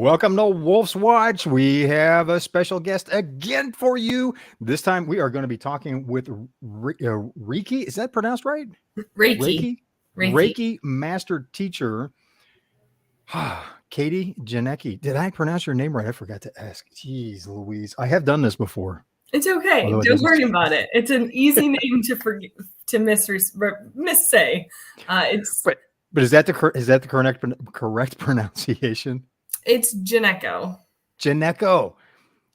Welcome to Wolf's Watch. We have a special guest again for you. This time we are going to be talking with Reiki. Is that pronounced right? Reiki. Reiki master teacher, Katie Janecko. Did I pronounce your name right? I forgot to ask. Jeez Louise. I have done this before. It's okay. Don't worry about it. It's an easy name to missay. But is that the correct pronunciation? It's Janecko. Janecko.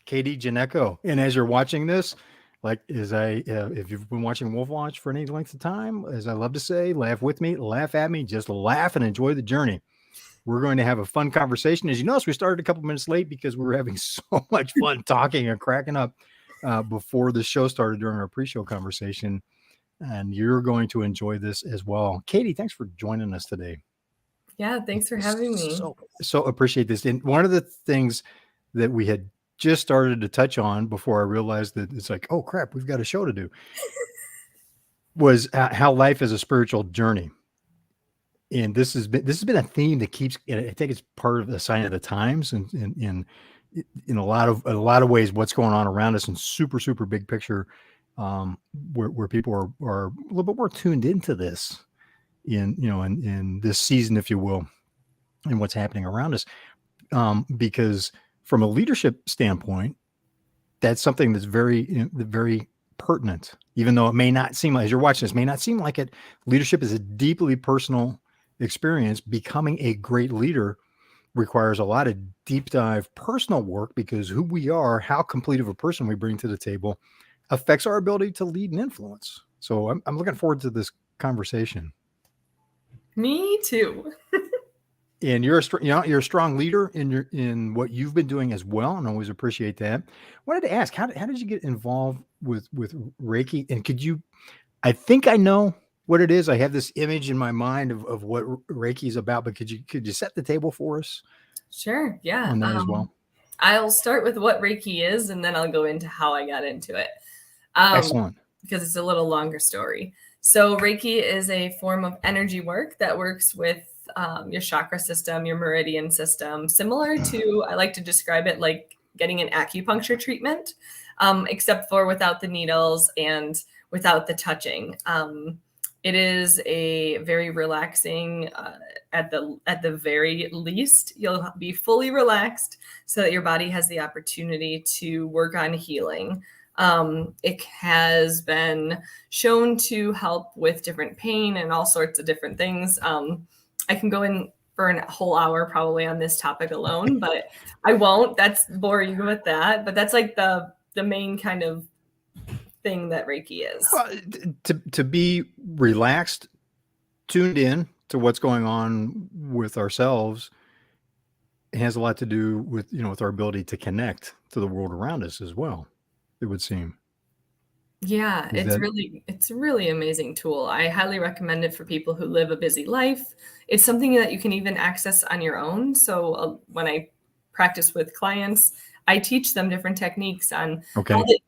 Katie Janecko. And as you're watching this, if you've been watching Wolf Watch for any length of time, as I love to say, laugh with me, laugh at me, just laugh and enjoy the journey. We're going to have a fun conversation. As you notice, we started a couple minutes late because we were having so much fun talking and cracking up before the show started during our pre-show conversation. And you're going to enjoy this as well. Katie, thanks for joining us today. Yeah, thanks for having me. So appreciate this. And one of the things that we had just started to touch on before I realized that it's like, oh crap, we've got a show to do, was how life is a spiritual journey. And this has been a theme that keeps. I think it's part of the sign of the times, and in a lot of ways, what's going on around us, and super big picture, where people are a little bit more tuned into this. In this season, if you will, and what's happening around us, because from a leadership standpoint, that's something that's very pertinent. Even though it may not seem like, as you're watching this, may not seem like it. Leadership is a deeply personal experience. Becoming a great leader requires a lot of deep dive personal work, because who we are, how complete of a person we bring to the table, affects our ability to lead and influence. So I'm looking forward to this conversation. Me too. And you're a strong leader in what you've been doing as well, and always appreciate that. Wanted to ask, how did you get involved with Reiki? And could you? I think I know what it is. I have this image in my mind of what Reiki is about, but could you set the table for us? Sure. Yeah. On that as well. I'll start with what Reiki is, and then I'll go into how I got into it. Excellent. Because it's a little longer story. So Reiki is a form of energy work that works with your chakra system, your meridian system, similar to, I like to describe it like getting an acupuncture treatment, except for without the needles and without the touching. It is a very relaxing, at the very least, you'll be fully relaxed so that your body has the opportunity to work on healing. It has been shown to help with different pain and all sorts of different things. I can go in for a whole hour probably on this topic alone, but I won't. That's bore you with that. But that's like the main kind of thing that Reiki is. To be relaxed, tuned in to what's going on with ourselves, it has a lot to do with with our ability to connect to the world around us as well, it would seem. Yeah, it's a really amazing tool. I highly recommend it for people who live a busy life. It's something that you can even access on your own. So when I practice with clients, I teach them different techniques on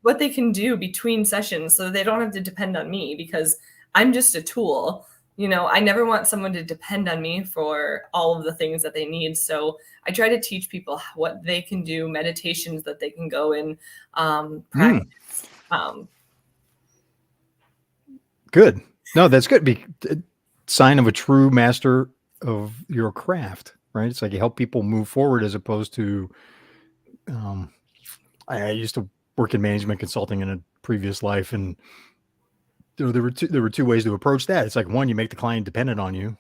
what they can do between sessions so they don't have to depend on me, because I'm just a tool. I never want someone to depend on me for all of the things that they need. So I try to teach people what they can do, meditations that they can go and practice. Good. No, that's good. Sign of a true master of your craft, right? It's like you help people move forward, as opposed to, I used to work in management consulting in a previous life, and there were two ways to approach that. It's like, one, you make the client dependent on you,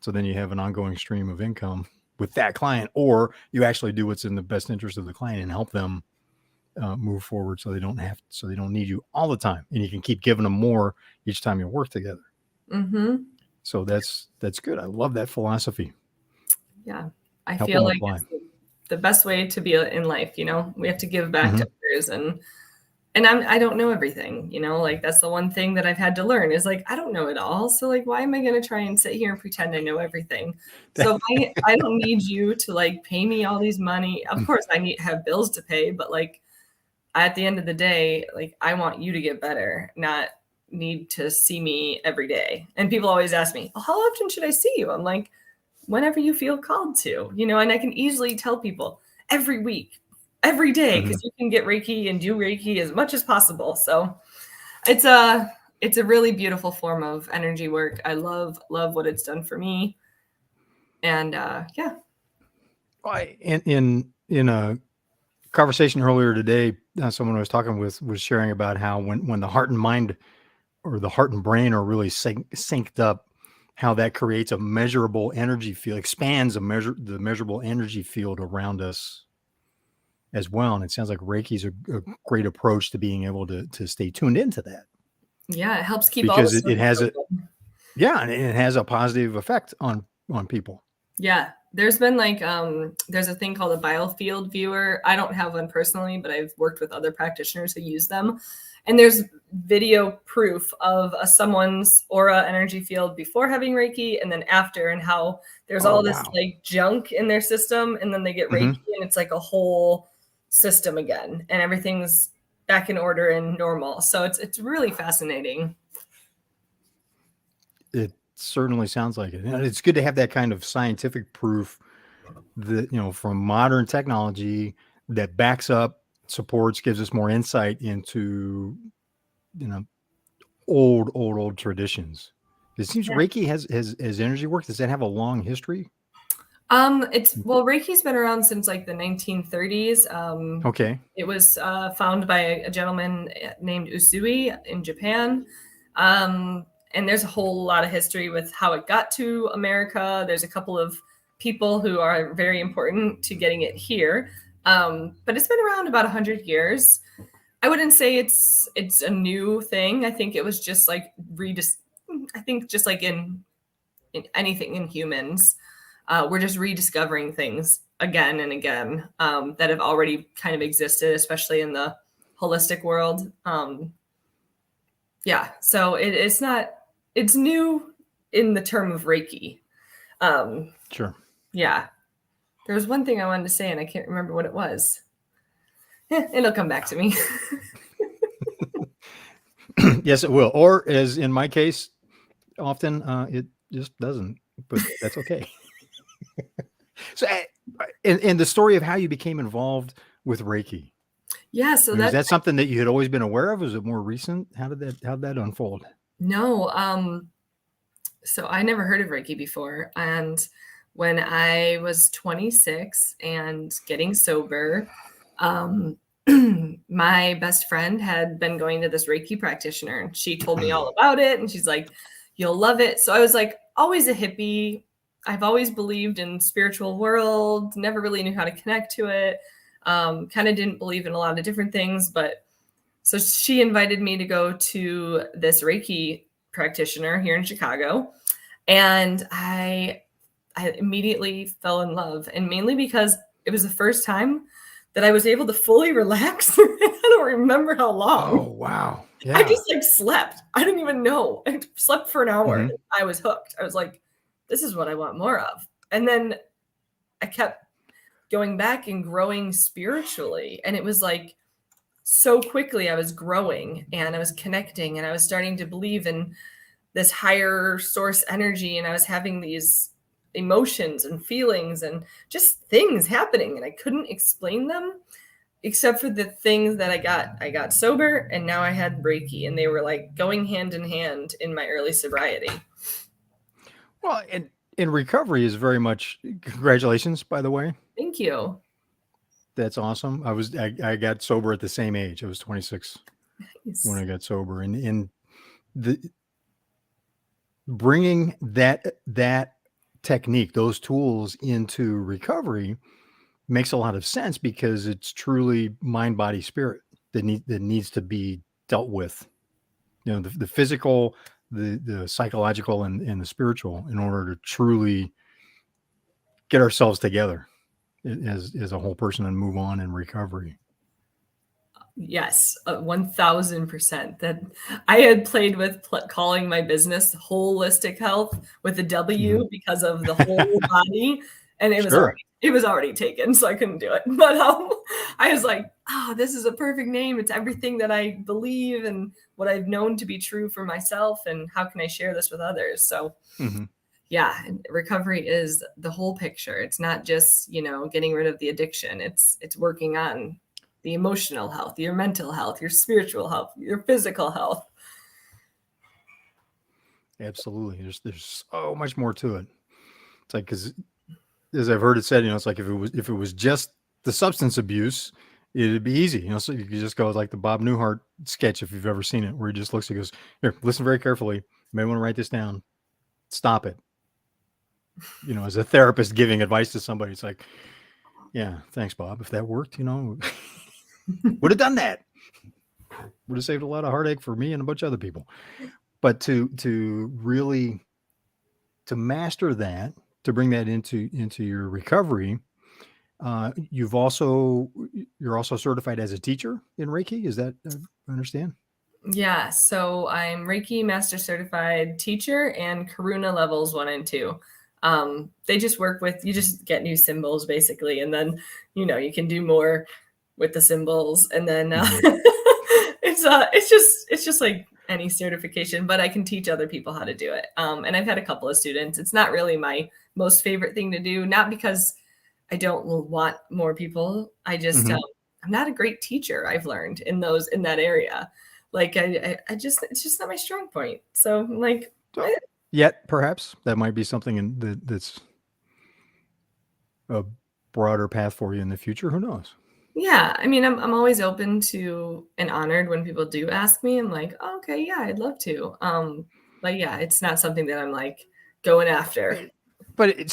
so then you have an ongoing stream of income with that client, or you actually do what's in the best interest of the client and help them move forward, so they don't need you all the time, and you can keep giving them more each time you work together. Mm-hmm. So that's good. I love that philosophy. Yeah, I feel like it's the best way to be in life. We have to give back to others, and I don't know everything. Like that's the one thing that I've had to learn is like I don't know it all. So like, why am I going to try and sit here and pretend I know everything? So I don't need you to like pay me all these money. Of course, I have bills to pay, but like, at the end of the day, like I want you to get better, not need to see me every day. And people always ask me, how often should I see you? I'm like, whenever you feel called to, and I can easily tell people every week, every day, Mhm. because you can get Reiki and do Reiki as much as possible. So it's a really beautiful form of energy work. I love what it's done for me. And yeah. In a conversation earlier today, someone I was talking with was sharing about how when the heart and mind or the heart and brain are really synced up, how that creates a measurable energy field, expands the measurable energy field around us as well. And it sounds like Reiki is a great approach to being able to stay tuned into that, Yeah, it helps keep all the because it circuits has open. and it has a positive effect on people. Yeah, there's been like there's a thing called a biofield viewer. I don't have one personally, but I've worked with other practitioners who use them. And there's video proof of someone's aura energy field before having Reiki and then after, and how there's Oh, all this wow. like junk in their system, and then they get Reiki Mhm. and it's like a whole system again, and everything's back in order and normal. So it's really fascinating. It certainly sounds like it. And it's good to have that kind of scientific proof that, from modern technology that backs up, supports, gives us more insight into, you know, old traditions. It seems Yeah. Reiki has energy work. Does that have a long history? It's well, Reiki's been around since like the 1930s. Okay. It was found by a gentleman named Usui in Japan. And there's a whole lot of history with how it got to America. There's a couple of people who are very important to getting it here. But it's been around about 100 years. I wouldn't say it's a new thing. I think it was just like I think just like in anything in humans, we're just rediscovering things again and again that have already kind of existed, especially in the holistic world. Yeah, so it's new in the term of Reiki. Sure. Yeah, there was one thing I wanted to say and I can't remember what it was. It'll come back to me. Yes, it will. Or as in my case, often it just doesn't, but that's okay. So, and the story of how you became involved with Reiki. Yeah, I so mean, was that that something that you had always been aware of? Was it more recent? How did that unfold? no, so I never heard of Reiki before. And when I was 26 and getting sober, um, my best friend had been going to this Reiki practitioner and she told me all about it. And she's like, you'll love it. So I was like, always a hippie. I've always believed in spiritual world, never really knew how to connect to it. Kind of didn't believe in a lot of different things, but so she invited me to go to this Reiki practitioner here in Chicago. And I immediately fell in love, and mainly because it was the first time that I was able to fully relax. I don't remember how long. Oh, wow. I Yeah. just like slept. I didn't even know. I slept for an hour. Hmm. And I was hooked. I was like, this is what I want more of. And then I kept going back and growing spiritually. And it was like so quickly I was growing and I was connecting and I was starting to believe in this higher source energy, and I was having these emotions and feelings and just things happening, and I couldn't explain them except for the things that I got sober, and now I had Reiki, and they were like going hand in hand in my early sobriety. Well, and in recovery is very much congratulations, by the way. Thank you. That's awesome. I got sober at the same age. I was 26 when I Nice. got sober, and the bringing that technique, those tools into recovery makes a lot of sense because it's truly mind, body, spirit that needs to be dealt with. The physical, the psychological, and the spiritual, in order to truly get ourselves together as a whole person and move on in recovery. Yes, 1000%. That I had played with calling my business holistic health with a Mhm. W because of the whole body, and Sure. it was already taken, so I couldn't do it. But I was like, oh, this is a perfect name. It's everything that I believe and what I've known to be true for myself, and how can I share this with others? So Mhm. yeah, recovery is the whole picture. It's not just, getting rid of the addiction. It's working on the emotional health, your mental health, your spiritual health, your physical health. Absolutely. There's so much more to it. It's like, because as I've heard it said, it's like if it was just the substance abuse, it'd be easy. So you could just go like the Bob Newhart sketch, if you've ever seen it, where he just looks and goes, "Here, listen very carefully. You may want to write this down. Stop it." As a therapist giving advice to somebody, it's like, yeah, thanks, Bob. If that worked, would have done that. Would have saved a lot of heartache for me and a bunch of other people. But to really to master that, to bring that into your recovery, you're also certified as a teacher in Reiki. Is that I understand? Yeah, so I'm Reiki Master Certified Teacher and Karuna levels 1 and 2. They just work with, you just get new symbols basically, and then you can do more with the symbols, and then it's just like any certification, but I can teach other people how to do it. And I've had a couple of students. It's not really my most favorite thing to do, not because I don't want more people. I just I'm not a great teacher. I've learned in that area. Like I just, it's just not my strong point. So I'm like, yet perhaps that might be something that's a broader path for you in the future. Who knows? Yeah, I mean, I'm always open to and honored when people do ask me. I'm like, oh, okay, yeah, I'd love to. But yeah, it's not something that I'm like going after. But it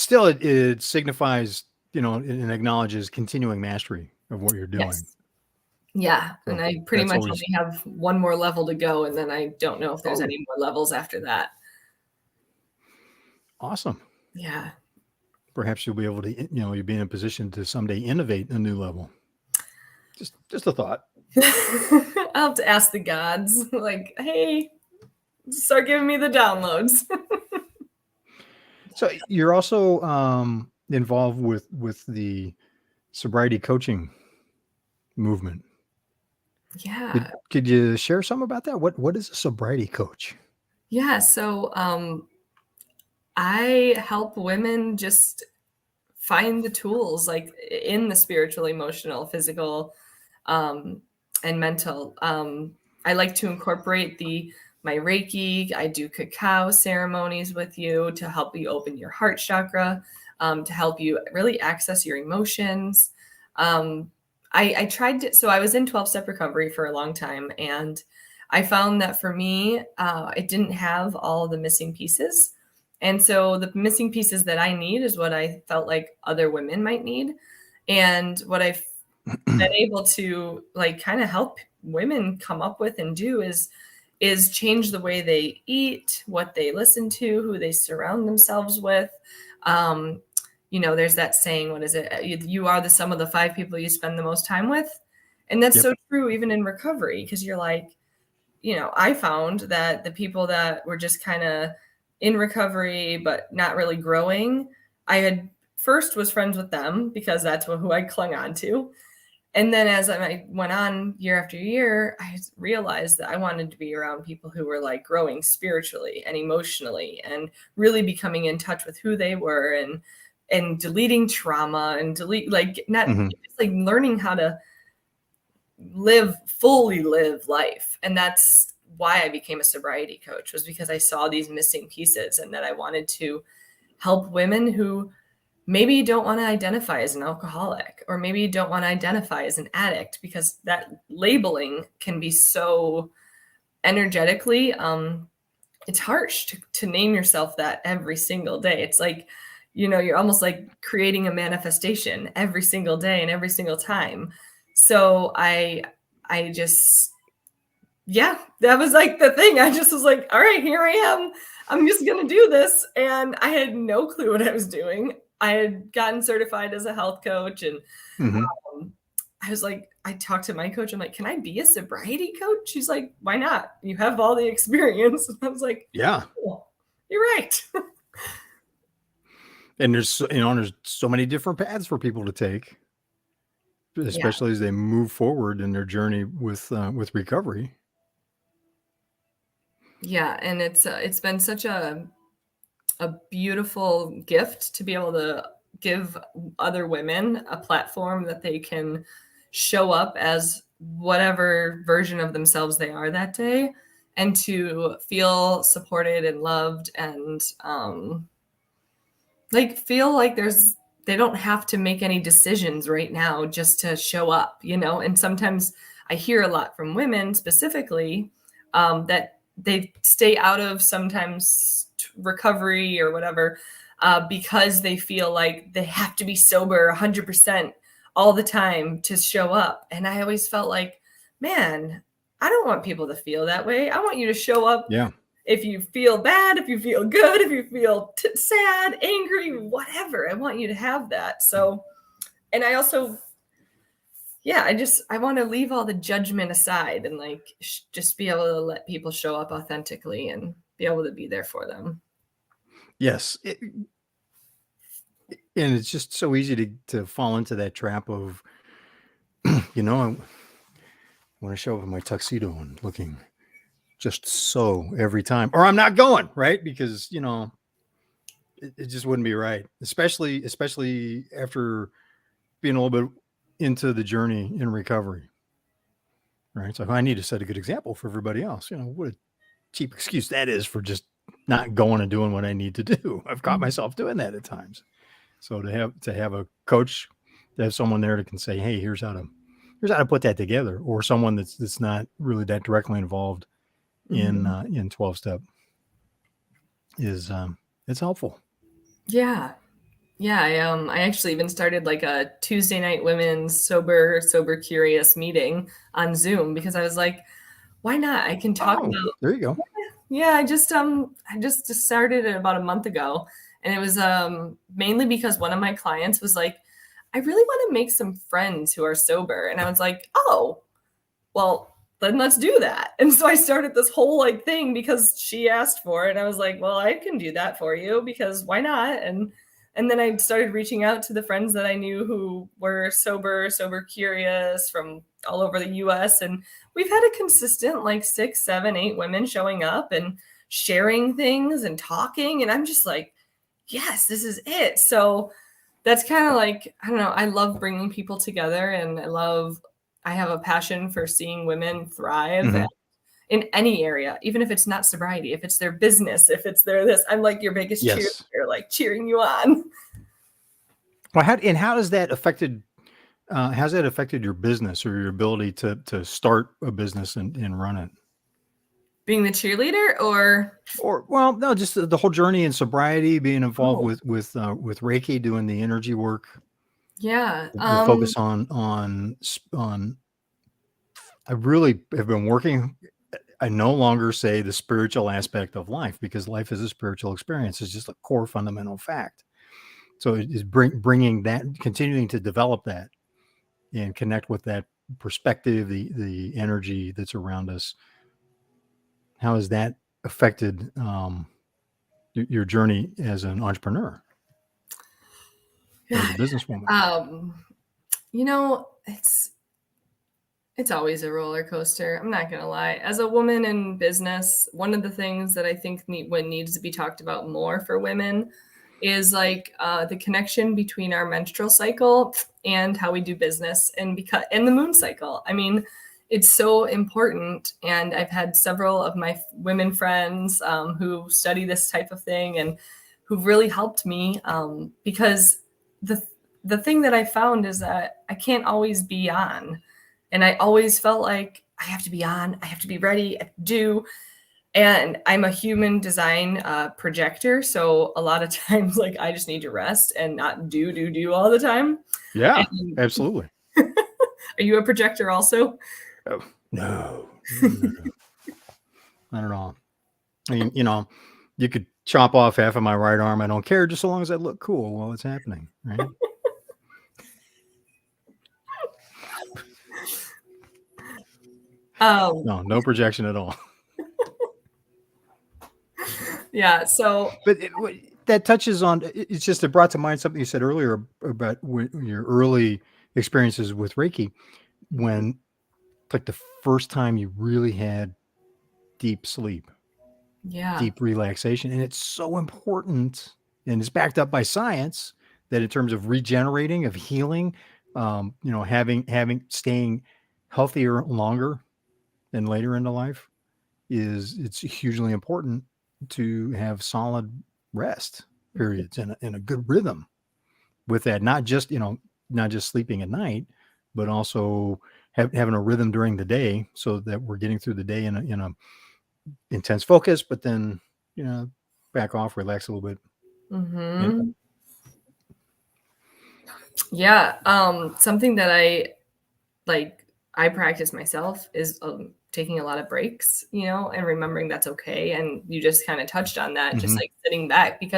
signifies, and acknowledges continuing mastery of what you're doing. Yes. Yeah, So and I pretty much always only have one more level to go, and then I don't know if there's any more levels after that. Awesome. Yeah. Perhaps you'll be able to, you'll be in a position to someday innovate a new level. Just a thought. I'll have to ask the gods, like, hey, start giving me the downloads. So you're also involved with the sobriety coaching movement. Yeah. Could you share some about that? What is a sobriety coach? Yeah. So I help women just find the tools, like in the spiritual, emotional, physical, and mental. I like to incorporate my Reiki. I do cacao ceremonies with you to help you open your heart chakra, to help you really access your emotions. I tried to, so I was in 12-step recovery for a long time, and I found that for me, it didn't have all the missing pieces. And so the missing pieces that I need is what I felt like other women might need. And what I've been able to like kind of help women come up with and do is change the way they eat, what they listen to, who they surround themselves with. There's that saying, what is it? You are the sum of the 5 people you spend the most time with. And that's so true even in recovery, because you're like, I found that the people that were just kind of in recovery but not really growing, I had first was friends with them because that's who I clung on to. And then as I went on year after year, I realized that I wanted to be around people who were like growing spiritually and emotionally and really becoming in touch with who they were and deleting trauma and just like learning how to fully live life. And that's why I became a sobriety coach, was because I saw these missing pieces and that I wanted to help women who maybe don't want to identify as an alcoholic, or maybe don't want to identify as an addict, because that labeling can be so energetically, it's harsh to name yourself that every single day. It's like, you're almost like creating a manifestation every single day and every single time. So I just, yeah, that was like the thing. I just was like, all right, here I am. I'm just going to do this. And I had no clue what I was doing. I had gotten certified as a health coach, and I was like, I talked to my coach. I'm like, can I be a sobriety coach? She's like, why not? You have all the experience. And I was like, yeah, oh, you're right. And there's so many different paths for people to take, especially as they move forward in their journey with recovery. Yeah, and it's been such a a beautiful gift to be able to give other women a platform that they can show up as whatever version of themselves they are that day, and to feel supported and loved, and like feel like they don't have to make any decisions right now just to show up, you know. And sometimes I hear a lot from women specifically, that they stay out of sometimes recovery or whatever, because they feel like they have to be sober 100% all the time to show up. And I always felt like, man, I don't want people to feel that way. I want you to show up Yeah. if you feel bad, if you feel good, if you feel sad, angry, whatever. I want you to have that. So, and I also, yeah, I want to leave all the judgment aside and like just be able to let people show up authentically and be able to be there for them. Yes. And it's just so easy to fall into that trap of, you know, I want to show up in my tuxedo and looking just so every time, or I'm not going, right? Because, you know, it just wouldn't be right, especially after being a little bit into the journey in recovery, right? So I need to set a good example for everybody else. You know, what a cheap excuse that is for just not going and doing what I need to do. I've caught myself doing that at times. So to have a coach, to have someone there that can say, hey, here's how to put that together, or someone that's not really that directly involved in 12 step is it's helpful. Yeah. Yeah, I actually even started like a Tuesday night women's sober curious meeting on Zoom, because I was like, why not? I can talk about. There you go. Yeah, I just started it about a month ago, and it was mainly because one of my clients was like, I really want to make some friends who are sober, and I was like, oh, well, then let's do that. And so I started this whole like thing because she asked for it. And I was like, well, I can do that for you, because why not? And then I started reaching out to the friends that I knew who were sober curious from all over the US. And we've had a consistent like 6, 7, 8 women showing up and sharing things and talking. And I'm just like, yes, this is it. So that's kind of like, I don't know, I love bringing people together, and I have a passion for seeing women thrive in any area, even if it's not sobriety, if it's their business, if it's their this. I'm like your biggest Yes. cheerleader, like cheering you on. Well, how has that affected how's that affected your business or your ability to start a business and run it? Being the cheerleader, Or well, no, just the whole journey in sobriety, being involved oh, with Reiki, doing the energy work, yeah. the focus on. I really have been working. I no longer say the spiritual aspect of life, because life is a spiritual experience. It's just a core fundamental fact. So it is bringing that, continuing to develop that and connect with that perspective, the energy that's around us. How has that affected your journey as an entrepreneur or as a businesswoman? You know, it's always a roller coaster. I'm not going to lie. As a woman in business, one of the things that I think needs to be talked about more for women is like the connection between our menstrual cycle and how we do business, and the moon cycle. I mean, it's so important. And I've had several of my women friends who study this type of thing and who've really helped me, because the thing that I found is that I can't always be on. And I always felt like I have to be on, I have to be ready, I do. And I'm a human design projector. So a lot of times, like, I just need to rest and not do all the time. Yeah, And absolutely. are you a projector also? Oh, no, not at all. I mean, you know, you could chop off half of my right arm. I don't care, just so long as I look cool while it's happening, right? No projection at all. Yeah. So But that touches on, it's just, it brought to mind something you said earlier about your early experiences with Reiki, when like the first time you really had deep sleep. Yeah. deep relaxation. And it's so important, and it's backed up by science, that in terms of regenerating, of healing, staying healthier longer and later into life, it's hugely important to have solid rest periods and a good rhythm with that. Not just sleeping at night, but also having a rhythm during the day, so that we're getting through the day in a intense focus, but then, back off, relax a little bit. And, Mm-hmm. Yeah. Something that I practice myself is taking a lot of breaks, and remembering that's okay. And you just kind of touched on that, just mhm. like sitting back, and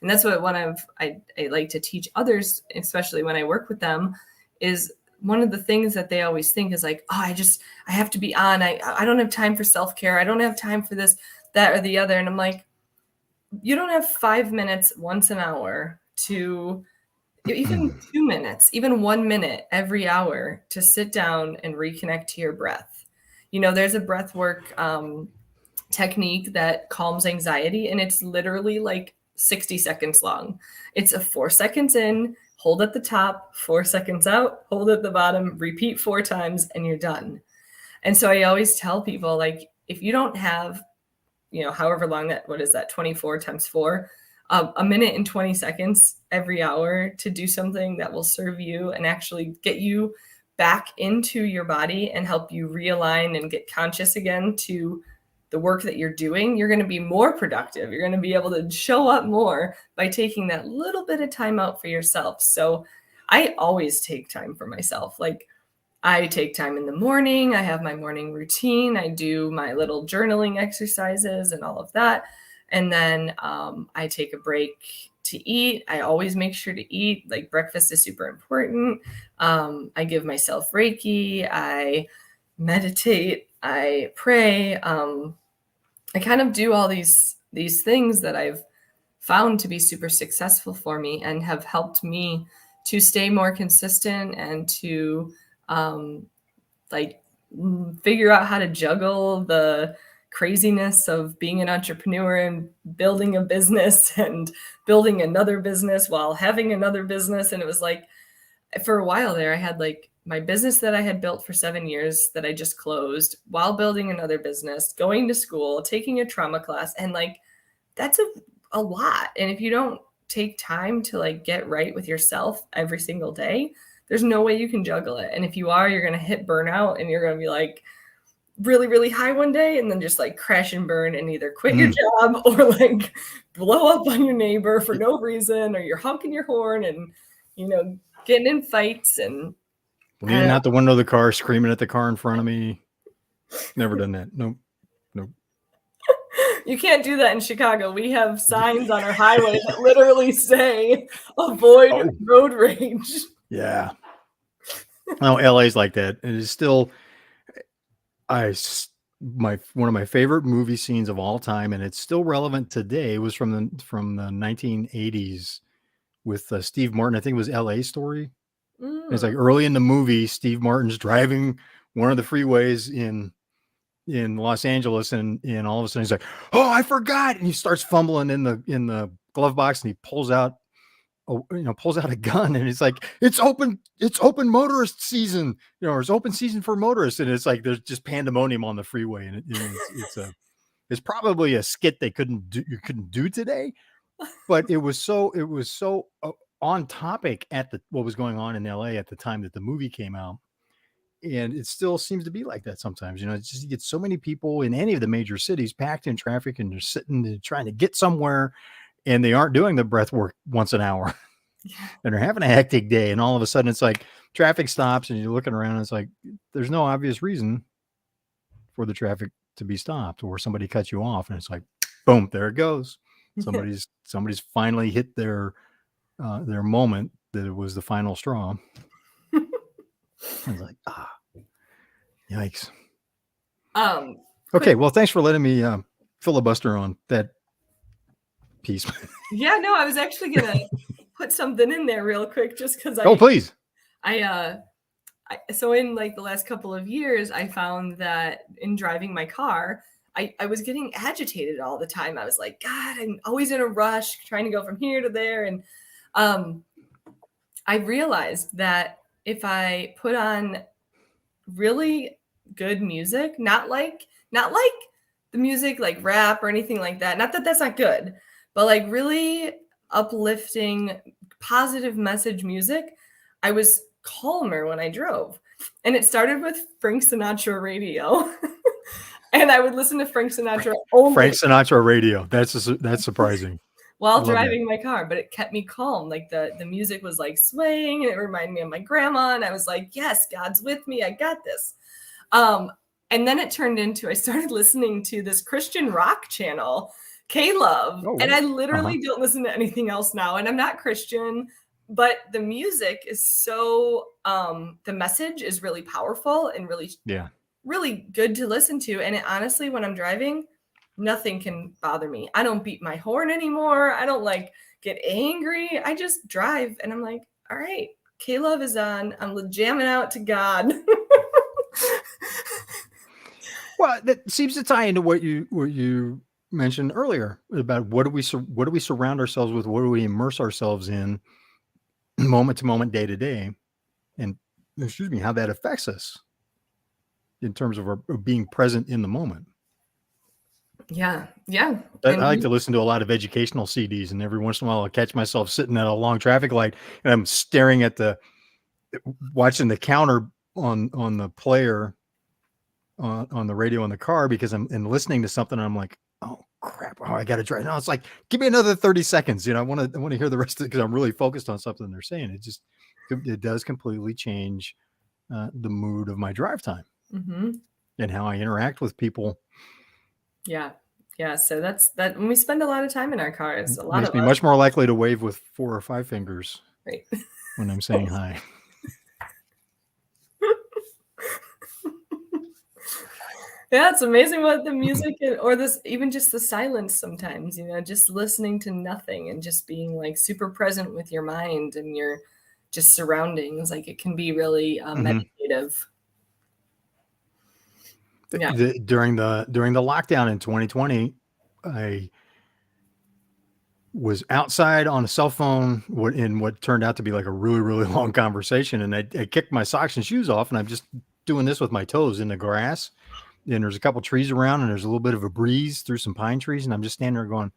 that's what I like to teach others, especially when I work with them, is one of the things that they always think is like, oh, I have to be on. I don't have time for self-care. I don't have time for this, that, or the other. And I'm like, you don't have 5 minutes once an hour to even 2 minutes, even 1 minute every hour to sit down and reconnect to your breath. There's a breath work technique that calms anxiety, and it's literally like 60 seconds long. It's a 4 seconds in, hold at the top, 4 seconds out, hold at the bottom, repeat 4 times, and you're done. And so I always tell people, like, if you don't have, however long what is that, 24 times 4, a minute and 20 seconds every hour to do something that will serve you and actually get you back into your body and help you realign and get conscious again to the work that you're doing, you're going to be more productive. You're going to be able to show up more by taking that little bit of time out for yourself. So I always take time for myself. Like, I take time in the morning. I have my morning routine. I do my little journaling exercises and all of that. And then I take a break to eat. I always make sure to eat. Like, breakfast is super important. I give myself Reiki. I meditate. I pray. I kind of do all these things that I've found to be super successful for me and have helped me to stay more consistent and to um, like figure out how to juggle the craziness of being an entrepreneur and building a business and building another business while having another business. And it was like, for a while there, I had like my business that I had built for 7 years that I just closed while building another business, going to school, taking a trauma class. And like, that's a lot. And if you don't take time to like get right with yourself every single day, there's no way you can juggle it. And if you are, you're going to hit burnout, and you're going to be like really, really high one day and then just like crash and burn and either quit your job or like blow up on your neighbor for no reason, or you're honking your horn and, getting in fights. And Leaning out the window of the car, screaming at the car in front of me. Never done that. Nope. You can't do that in Chicago. We have signs on our highway that literally say avoid road rage. Yeah. No, LA's like that. It is still one of my favorite movie scenes of all time, and it's still relevant today. It was from the 1980s with Steve Martin. I think it was LA Story. It's like early in the movie, Steve Martin's driving one of the freeways in Los Angeles, and all of a sudden he's like, "Oh, I forgot!" And he starts fumbling in the glove box, and he pulls out a gun, and it's like, it's open motorist season, or it's open season for motorists, and it's like there's just pandemonium on the freeway, and it's probably a skit you couldn't do today, but it was so on topic at what was going on in LA at the time that the movie came out. And it still seems to be like that sometimes. It's just, you get so many people in any of the major cities packed in traffic, and they're sitting and trying to get somewhere, and they aren't doing the breath work once an hour. And they're having a hectic day. And all of a sudden it's like traffic stops, and you're looking around, and it's like, there's no obvious reason for the traffic to be stopped, or somebody cuts you off, and it's like, boom, there it goes. Somebody's finally hit their moment, that it was the final straw. I was like, yikes. Okay, well, thanks for letting me filibuster on that piece. Yeah, no, I was actually gonna put something in there real quick, just because please. So in like the last couple of years, I found that in driving my car, I was getting agitated all the time. I was like, God, I'm always in a rush trying to go from here to there. And I realized that if I put on really good music, not like the music like rap or anything like that. Not that that's not good, but like really uplifting, positive message music, I was calmer when I drove. And it started with Frank Sinatra radio. And I would listen to Frank Sinatra Frank only Sinatra radio. That's surprising. I while love that. driving my car, but it kept me calm. Like the music was like swaying and it reminded me of my grandma. And I was like, yes, God's with me. I got this. Um, and then it turned into, I started listening to this Christian rock channel, K-Love. Oh, And I wow. literally don't listen to anything else now. And I'm not Christian, but the music is so, the message is really powerful and really, Yeah. really good to listen to. And it, honestly, when I'm driving, nothing can bother me. I don't beat my horn anymore. I don't like get angry. I just drive and I'm like, all right, K-Love is on. I'm jamming out to God. Well, that seems to tie into what you mentioned earlier about what do we surround ourselves with, what do we immerse ourselves in, moment to moment, day to day, and excuse me, how that affects us in terms of our being present in the moment. Yeah. Yeah. I And like to listen to a lot of educational CDs, and every once in a while, I'll catch myself sitting at a long traffic light and I'm staring at watching the counter on the player on the radio in the car because I'm listening to something and I'm like, oh crap, oh I gotta drive. No, it's like, give me another 30 seconds. I want to hear the rest of it because I'm really focused on something they're saying. It does completely change the mood of my drive time and how I interact with people. yeah. Yeah. So that's that. When we spend a lot of time in our cars, a lot Makes of me us, much more likely to wave with 4 or 5 fingers right? when I'm saying hi. Yeah, it's amazing what the music or this, even just the silence sometimes, just listening to nothing and just being like super present with your mind and your just surroundings. Like it can be really meditative. Yeah. During the lockdown in 2020, I was outside on a cell phone in what turned out to be like a really, really long conversation. And I kicked my socks and shoes off and I'm just doing this with my toes in the grass. And there's a couple trees around and there's a little bit of a breeze through some pine trees. And I'm just standing there going,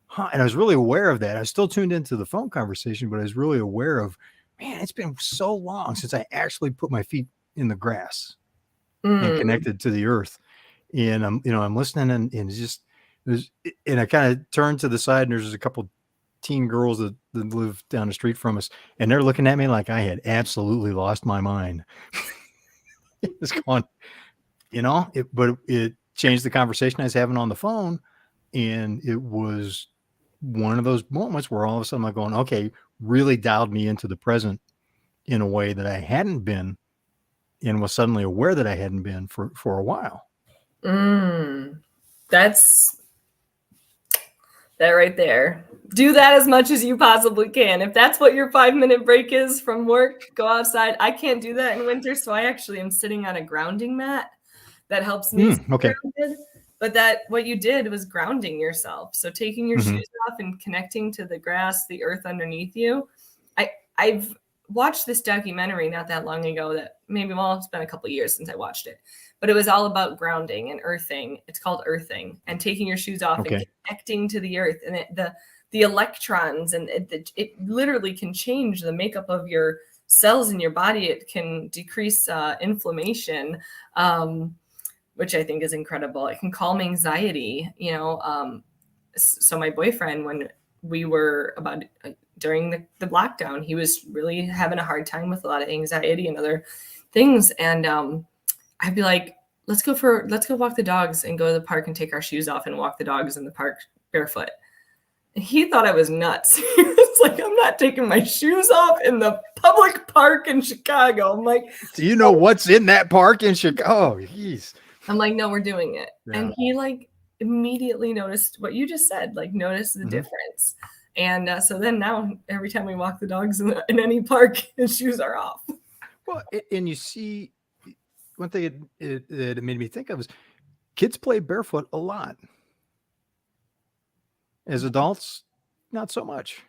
huh. And I was really aware of that. I was still tuned into the phone conversation, but I was really aware of, man, it's been so long since I actually put my feet in the grass and connected to the earth. And I'm listening and it's just, and I kind of turned to the side and there's a couple teen girls that live down the street from us and they're looking at me like I had absolutely lost my mind. It's gone, but it changed the conversation I was having on the phone. And it was one of those moments where all of a sudden I'm going, okay, really dialed me into the present in a way that I hadn't been and was suddenly aware that I hadn't been for a while. That's that right there. Do that as much as you possibly can. If that's what your 5-minute break is from work, go outside. I can't do that in winter, so I actually am sitting on a grounding mat that helps me stay grounded. But what you did was grounding yourself. So taking your shoes off and connecting to the grass, the earth underneath you. I've watched this documentary not that long ago that it's been a couple of years since I watched it, but it was all about grounding and earthing. It's called earthing and taking your shoes off and connecting to the earth and the electrons and it literally can change the makeup of your cells in your body. It can decrease inflammation, which I think is incredible. It can calm anxiety, so my boyfriend, when we were during the lockdown, he was really having a hard time with a lot of anxiety and other things. And I'd be like, let's go walk the dogs and go to the park and take our shoes off and walk the dogs in the park barefoot. And he thought I was nuts. He was like, I'm not taking my shoes off in the public park in Chicago. I'm like, do you know what's in that park in Chicago? Oh, jeez. I'm like, no, we're doing it. Yeah. And he like immediately noticed what you just said, like noticed the difference. And so then now every time we walk the dogs in any park, his shoes are off. Well, and you see, one thing it made me think of is Kids play barefoot a lot. As adults, not so much.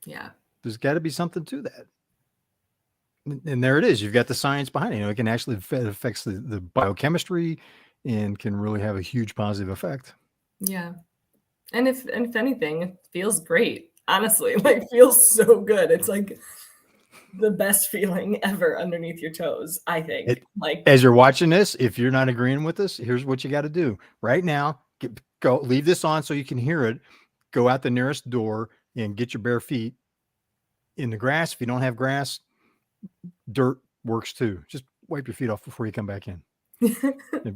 Yeah. There's got to be something to that. And there it is. You've got the science behind it. It can actually affects the biochemistry and can really have a huge positive effect. Yeah. And if anything, it feels great. Honestly, like feels so good. It's like the best feeling ever underneath your toes, I think. As you're watching this, if you're not agreeing with us, here's what you got to do right now. Go leave this on so you can hear it. Go out the nearest door and get your bare feet in the grass. If you don't have grass, dirt works too. Just wipe your feet off before you come back in.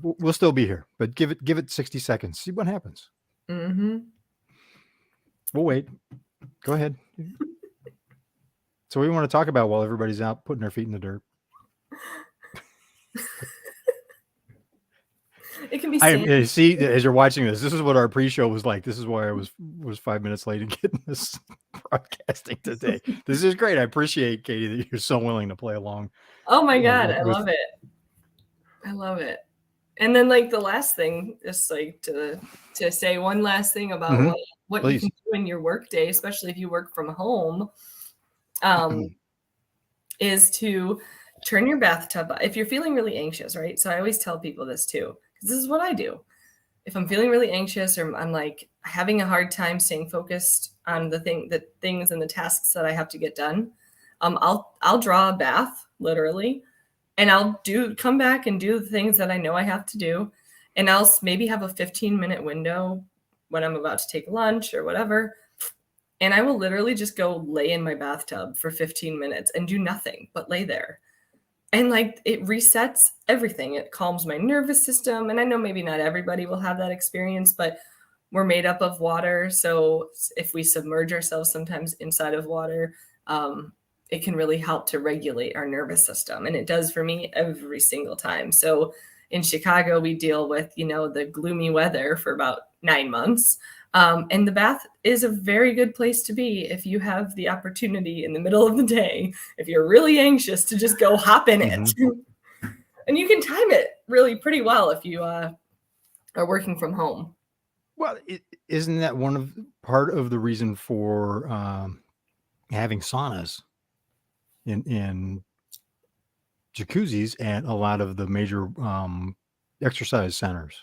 We'll still be here, but give it 60 seconds. See what happens. Mm-hmm. We'll wait. Go ahead. So what do you want to talk about while everybody's out putting their feet in the dirt? It can be see, as you're watching this is what our pre-show was like. This is why I was 5 minutes late in getting this broadcasting today. This is great. I appreciate, Katie, that you're so willing to play along. Oh my God, I love it. I love it. And then like the last thing, just like to say one last thing about what you can do in your work day, especially if you work from home, is to turn your bathtub. If you're feeling really anxious, right? So I always tell people this too, because this is what I do. If I'm feeling really anxious or I'm like having a hard time staying focused on the things and the tasks that I have to get done, I'll draw a bath literally, and I'll come back and do the things that I know I have to do, and I'll maybe have a 15-minute window when I'm about to take lunch or whatever, and I will literally just go lay in my bathtub for 15 minutes and do nothing but lay there. And like it resets everything. It calms my nervous system. And I know maybe not everybody will have that experience, but we're made up of water. So if we submerge ourselves sometimes inside of water, it can really help to regulate our nervous system. And it does for me every single time. So in Chicago, we deal with, the gloomy weather for about 9 months. And the bath is a very good place to be if you have the opportunity in the middle of the day, if you're really anxious, to just go hop in it. And you can time it really pretty well if you are working from home. Well, isn't that part of the reason for having saunas in jacuzzis at a lot of the major exercise centers?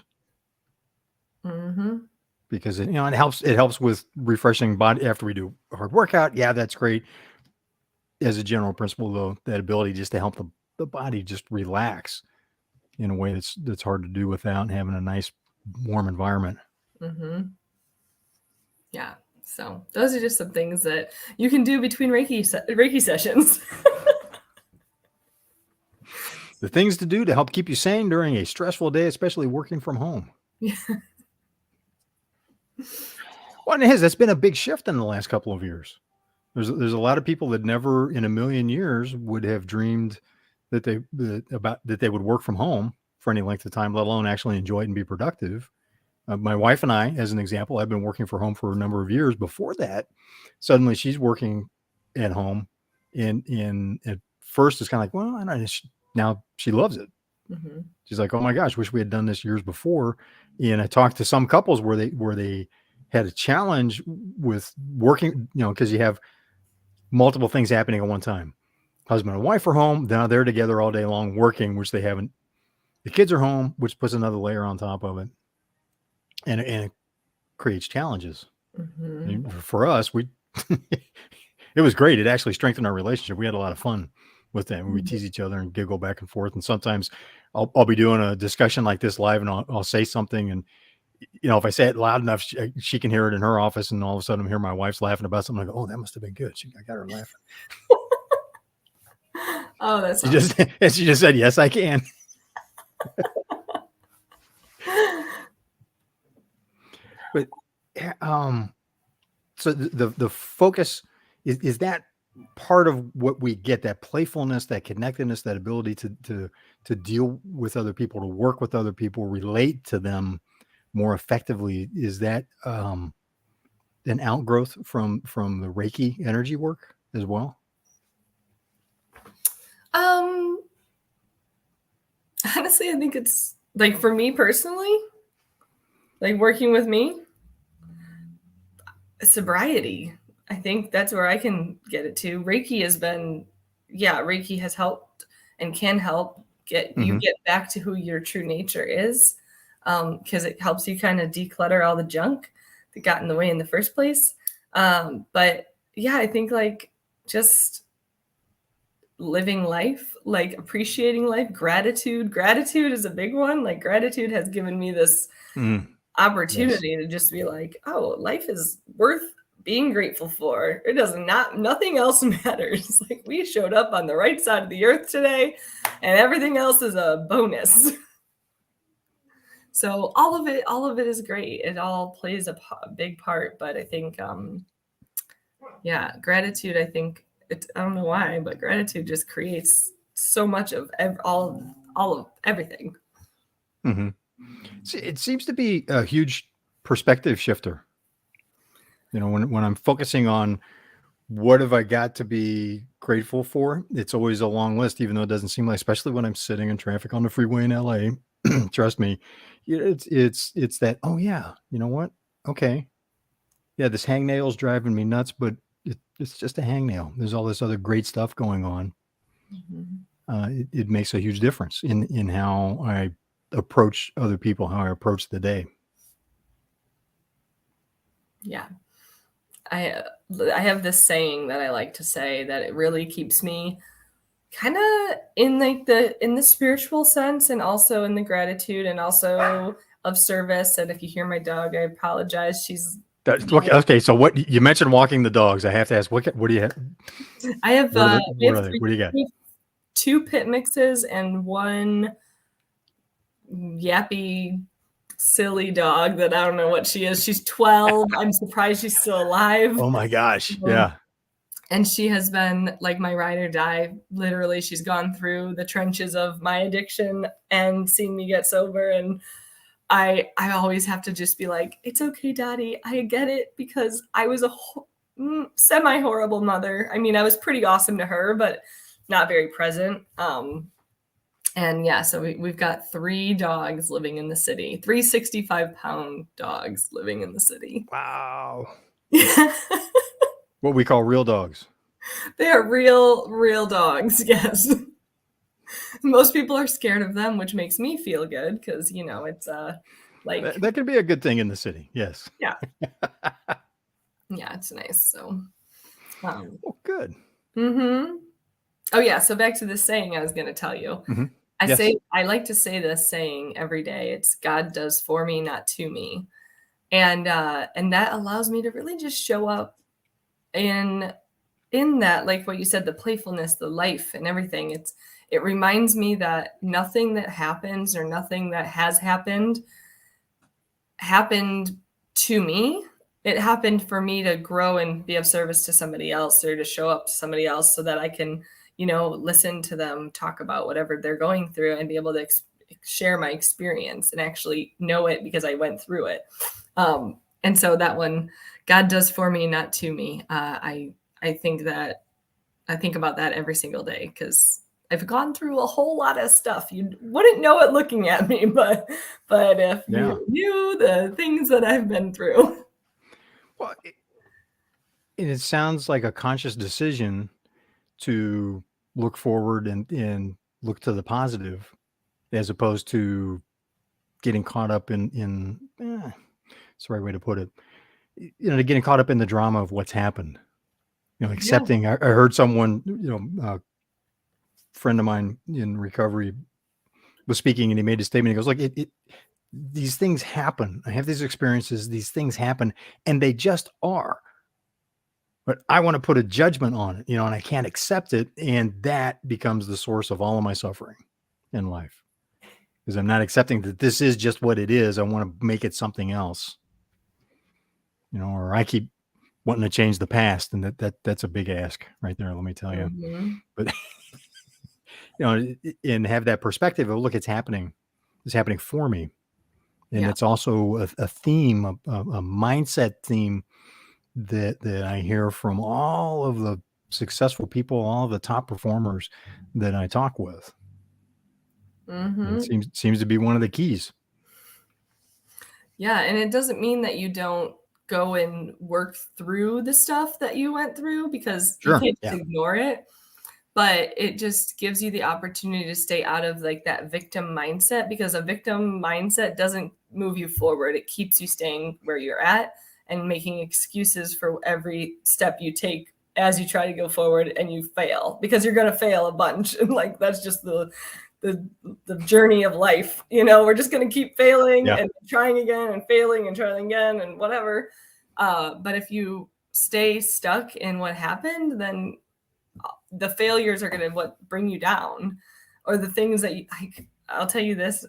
Mm-hmm. Because it helps with refreshing body after we do a hard workout. Yeah, that's great. As a general principle, though, that ability just to help the body just relax in a way that's hard to do without having a nice warm environment. Mm-hmm. Yeah. So those are just some things that you can do between Reiki sessions. The things to do to help keep you sane during a stressful day, especially working from home. Yeah. Well, that's been a big shift in the last couple of years. There's a lot of people that never in a million years would have dreamed that they would work from home for any length of time, let alone actually enjoy it and be productive. My wife and I, as an example, I've been working from home for a number of years. Before that, suddenly she's working at home, and at first it's kind of like, well, I know. Now she loves it. Mm-hmm. She's like, oh my gosh, wish we had done this years before. And I talked to some couples where they had a challenge with working, because you have multiple things happening at one time. Husband and wife are home. Now they're together all day long working, which they haven't. The kids are home, which puts another layer on top of it. And it creates challenges. Mm-hmm. For us, it was great. It actually strengthened our relationship. We had a lot of fun with that. We tease each other and giggle back and forth. And sometimes I'll be doing a discussion like this live, and I'll say something, and if I say it loud enough, she can hear it in her office, and all of a sudden I'm hearing my wife's laughing about something. I go, oh, that must have been good. I got her laughing. Oh, that's she just said, yes, I can. But so the focus is that part of what we get, that playfulness, that connectedness, that ability to deal with other people, to work with other people, relate to them more effectively. Is that an outgrowth from the Reiki energy work as well? Honestly, I think it's like for me personally, like working with me, sobriety. I think that's where I can get it to. Reiki has been, yeah, Reiki has helped and can help get back to who your true nature is, because it helps you kind of declutter all the junk that got in the way in the first place. But yeah, I think like just living life, like appreciating life, gratitude. Gratitude is a big one. Like gratitude has given me this Yes. opportunity to just be like, oh, life is worth being grateful for. It does not, nothing else matters. Like we showed up on the right side of the earth today, and everything else is a bonus. So all of it is great. It all plays a big part. But I think, yeah, gratitude. I think I don't know why, but gratitude just creates so much of all of everything. Hmm. See, it seems to be a huge perspective shifter. You know, when I'm focusing on what have I got to be grateful for, it's always a long list, even though it doesn't seem like, especially when I'm sitting in traffic on the freeway in LA. Trust me, it's that. Oh yeah, you know what? Okay, yeah, this hangnail's driving me nuts, but it's just a hangnail. There's all this other great stuff going on. Mhm. It makes a huge difference in how I approach other people, how I approach the day. Yeah. I I have this saying that I like to say that it really keeps me kind of in like in the spiritual sense, and also in the gratitude, and also of service. And if you hear my dog, I apologize. She's Okay, so what you mentioned walking the dogs. I have to ask, what do you have? I have we What have are they? What do you got? we have two pit mixes and one yappy silly dog that I don't know what she is. She's 12. I'm surprised she's still alive. Oh my gosh. Um, Yeah. and she has been like my ride or die. Literally, she's gone through the trenches of my addiction and seen me get sober. And I always have to just be like, it's okay, Daddy. I get it, because I was a semi horrible mother. I mean, I was pretty awesome to her, but not very present. And yeah, so we've got 3 dogs living in the city, 365-pound dogs living in the city. Wow. What we call real dogs. They are real dogs, yes. Most people are scared of them, which makes me feel good because, you know, it's like, That can be a good thing in the city. Yes. yeah, yeah, it's nice. So, Oh, good. mm-hmm. Oh, yeah. So back to the saying I was going to tell you. Hmm. Yes. I like to say this saying every day. It's God does for me, not to me. And that allows me to really just show up in that, like what you said, the playfulness, the life, and everything. It reminds me that nothing that happens or nothing that has happened to me. It happened for me to grow and be of service to somebody else, or to show up to somebody else so that I can, you know, listen to them talk about whatever they're going through and be able to share my experience and actually know it because I went through it. And so that one, God does for me, not to me. I think about that every single day, because I've gone through a whole lot of stuff. You wouldn't know it looking at me, but if Yeah. you knew the things that I've been through. Well, it sounds like a conscious decision to look forward and look to the positive, as opposed to getting caught up in it's the right way to put it. You know, getting caught up in the drama of what's happened. You know, Yeah. accepting. I heard someone, you know, a friend of mine in recovery was speaking, and he made a statement. He goes, "Look, these things happen. I have these experiences. These things happen, and they just are. But I want to put a judgment on it, you know, and I can't accept it, and that becomes the source of all of my suffering in life, because I'm not accepting that this is just what it is. I want to make it something else, you know, or I keep wanting to change the past, and that's a big ask right there. Let me tell you, Mhm. but you know, and have that perspective of, look, it's happening. It's happening for me. And Yeah. it's also a theme, a mindset theme that I hear from all of the successful people, all of the top performers that I talk with. It seems to be one of the keys. Yeah, and it doesn't mean that you don't go and work through the stuff that you went through, because you Sure. can't Yeah. just ignore it, but it just gives you the opportunity to stay out of like that victim mindset, because a victim mindset doesn't move you forward. It keeps you staying where you're at and making excuses for every step you take as you try to go forward, and you fail, because you're going to fail a bunch. And like, that's just the journey of life. We're just going to keep failing Yeah. and trying again and failing and trying again and whatever. But if you stay stuck in what happened, then the failures are going to what bring you down, or the things that I'll tell you this.